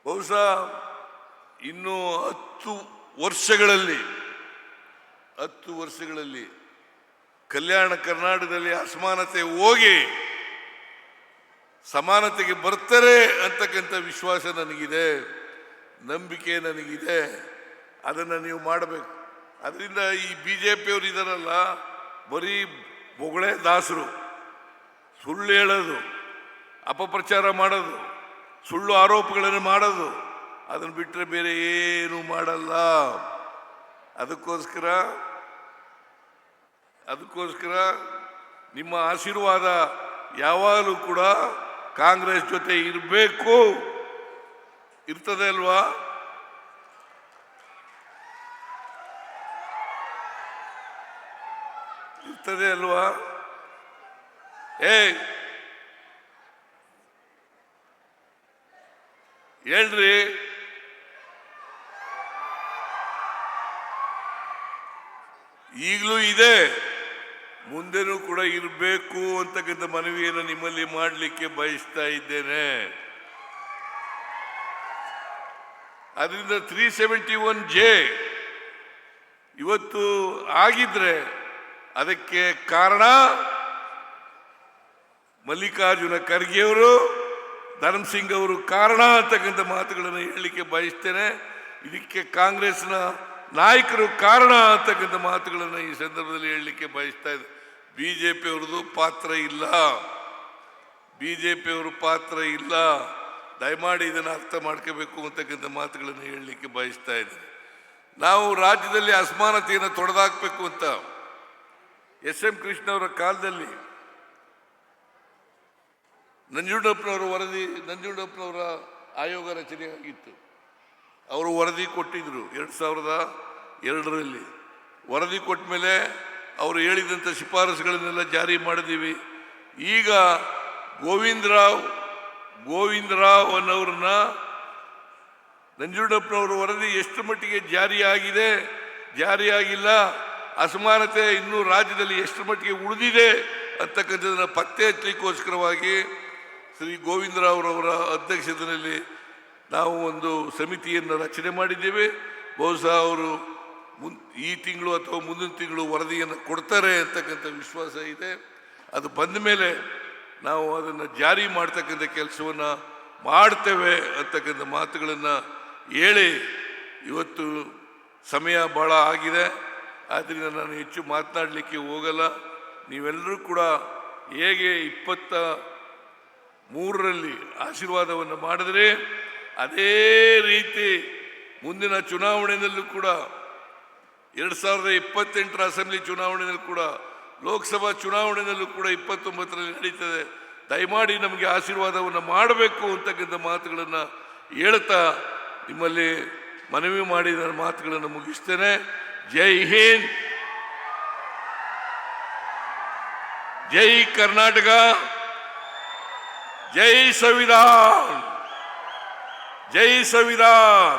ಬಹುಶಃ ಇನ್ನು 10 ವರ್ಷಗಳಲ್ಲಿ ಕಲ್ಯಾಣ ಕರ್ನಾಟಕದಲ್ಲಿ ಅಸಮಾನತೆ ಹೋಗಿ ಸಮಾನತೆಗೆ ಬರ್ತಾರೆ ಅಂತಕ್ಕಂಥ ವಿಶ್ವಾಸ ನನಗಿದೆ, ನಂಬಿಕೆ ನನಗಿದೆ. ಅದನ್ನು ನೀವು ಮಾಡಬೇಕು. ಅದರಿಂದ ಈ ಬಿಜೆಪಿಯವರು ಇದಾರಲ್ಲ, ಬರೀ ಬೊಗಳೆ ದಾಸರು, ಸುಳ್ಳು ಹೇಳೋದು, ಅಪಪ್ರಚಾರ ಮಾಡೋದು, ಸುಳ್ಳು ಆರೋಪಗಳನ್ನು ಮಾಡೋದು, ಅದನ್ನು ಬಿಟ್ಟರೆ ಬೇರೆ ಏನು ಮಾಡಲ್ಲ. ಅದಕ್ಕೋಸ್ಕರ ನಿಮ್ಮ ಆಶೀರ್ವಾದ ಯಾವಾಗಲೂ ಕೂಡ ಕಾಂಗ್ರೆಸ್ ಜೊತೆ ಇರಬೇಕು. ಇರ್ತದೆ ಅಲ್ವಾ? ಇರ್ತದೆ ಅಲ್ವಾ? ಹೇಳ್ರಿ. ಈಗಲೂ ಇದೆ, ಮುಂದೆನೂ ಕೂಡ ಇರಬೇಕು ಅಂತಕ್ಕಂಥ ಮನವಿಯನ್ನು ನಿಮ್ಮಲ್ಲಿ ಮಾಡಲಿಕ್ಕೆ ಬಯಸ್ತಾ ಇದ್ದೇನೆ. ಅದರಿಂದ 371J ಇವತ್ತು ಆಗಿದ್ರೆ ಅದಕ್ಕೆ ಕಾರಣ ಮಲ್ಲಿಕಾರ್ಜುನ ಖರ್ಗೆ ಅವರು, ಧರ್ಮಸಿಂಗ್ ಅವರು ಕಾರಣ ಅಂತಕ್ಕಂಥ ಮಾತುಗಳನ್ನು ಹೇಳಲಿಕ್ಕೆ ಬಯಸ್ತೇನೆ. ಇದಕ್ಕೆ ಕಾಂಗ್ರೆಸ್ನ ನಾಯಕರು ಕಾರಣ ಅಂತಕ್ಕಂಥ ಮಾತುಗಳನ್ನು ಈ ಸಂದರ್ಭದಲ್ಲಿ ಹೇಳಲಿಕ್ಕೆ ಬಯಸ್ತಾ ಇದೆ. ಬಿಜೆಪಿಯವ್ರದ್ದು ಪಾತ್ರ ಇಲ್ಲ. ದಯಮಾಡಿ ಇದನ್ನು ಅರ್ಥ ಮಾಡ್ಕೋಬೇಕು ಅಂತಕ್ಕಂಥ ಮಾತುಗಳನ್ನು ಹೇಳಲಿಕ್ಕೆ ಬಯಸ್ತಾ ಇದ್ದೇನೆ. ನಾವು ರಾಜ್ಯದಲ್ಲಿ ಅಸಮಾನತೆಯನ್ನು ತೊಡೆದಾಕಬೇಕು ಅಂತ SM ಕೃಷ್ಣ ಅವರ ಕಾಲದಲ್ಲಿ ನಂಜುಂಡಪ್ಪನವರ ಆಯೋಗ ರಚನೆ ಆಗಿತ್ತು. ಅವರು ವರದಿ ಕೊಟ್ಟಿದ್ರು 2002ರಲ್ಲಿ. ವರದಿ ಕೊಟ್ಟ ಮೇಲೆ ಅವರು ಹೇಳಿದಂಥ ಶಿಫಾರಸುಗಳನ್ನೆಲ್ಲ ಜಾರಿ ಮಾಡಿದ್ದೀವಿ. ಈಗ ಗೋವಿಂದ ರಾವ್ ಅನ್ನೋರನ್ನ ನಂಜುಂಡಪ್ಪನವರ ವರದಿ ಎಷ್ಟು ಮಟ್ಟಿಗೆ ಜಾರಿಯಾಗಿದೆ, ಜಾರಿಯಾಗಿಲ್ಲ, ಅಸಮಾನತೆ ಇನ್ನೂ ರಾಜ್ಯದಲ್ಲಿ ಎಷ್ಟು ಮಟ್ಟಿಗೆ ಉಳಿದಿದೆ ಅಂತಕ್ಕಂಥದ್ದನ್ನು ಪತ್ತೆ ಹಚ್ಚಲಿಕ್ಕೋಸ್ಕರವಾಗಿ ಶ್ರೀ ಗೋವಿಂದರಾವ್ರವರ ಅಧ್ಯಕ್ಷತೆಯಲ್ಲಿ ನಾವು ಒಂದು ಸಮಿತಿಯನ್ನು ರಚನೆ ಮಾಡಿದ್ದೇವೆ. ಬಹುಶಃ ಅವರು ಈ ತಿಂಗಳು ಅಥವಾ ಮುಂದಿನ ತಿಂಗಳು ವರದಿಯನ್ನು ಕೊಡ್ತಾರೆ ಅಂತಕ್ಕಂಥ ವಿಶ್ವಾಸ ಇದೆ. ಅದು ಬಂದ ಮೇಲೆ ನಾವು ಅದನ್ನು ಜಾರಿ ಮಾಡ್ತಕ್ಕಂಥ ಕೆಲಸವನ್ನು ಮಾಡ್ತೇವೆ ಅಂತಕ್ಕಂಥ ಮಾತುಗಳನ್ನು ಹೇಳಿ, ಇವತ್ತು ಸಮಯ ಭಾಳ ಆಗಿದೆ, ಆದ್ದರಿಂದ ನಾನು ಹೆಚ್ಚು ಮಾತನಾಡಲಿಕ್ಕೆ ಹೋಗಲ್ಲ. ನೀವೆಲ್ಲರೂ ಕೂಡ ಹೇಗೆ 23ರಲ್ಲಿ ಆಶೀರ್ವಾದವನ್ನು ಮಾಡಿದ್ರೆ ಅದೇ ರೀತಿ ಮುಂದಿನ ಚುನಾವಣೆಯಲ್ಲೂ ಕೂಡ 2028ರ ಅಸೆಂಬ್ಲಿ ಚುನಾವಣೆಯಲ್ಲೂ ಕೂಡ, ಲೋಕಸಭಾ ಚುನಾವಣೆಯಲ್ಲೂ ಕೂಡ 29ರಲ್ಲಿ ನಡೀತದೆ. ದಯಮಾಡಿ ನಮಗೆ ಆಶೀರ್ವಾದವನ್ನು ಮಾಡಬೇಕು ಅಂತಕ್ಕಂಥ ಮಾತುಗಳನ್ನು ಹೇಳ್ತಾ ನಿಮ್ಮಲ್ಲಿ ಮನವಿ ಮಾಡಿ ನನ್ನ ಮಾತುಗಳನ್ನು ಮುಗಿಸ್ತೇನೆ. ಜೈ ಹಿಂದ್, ಜೈ ಕರ್ನಾಟಕ, ಜೈ ಸಂವಿಧಾನ, ಜೈ ಸಂವಿಧಾನ.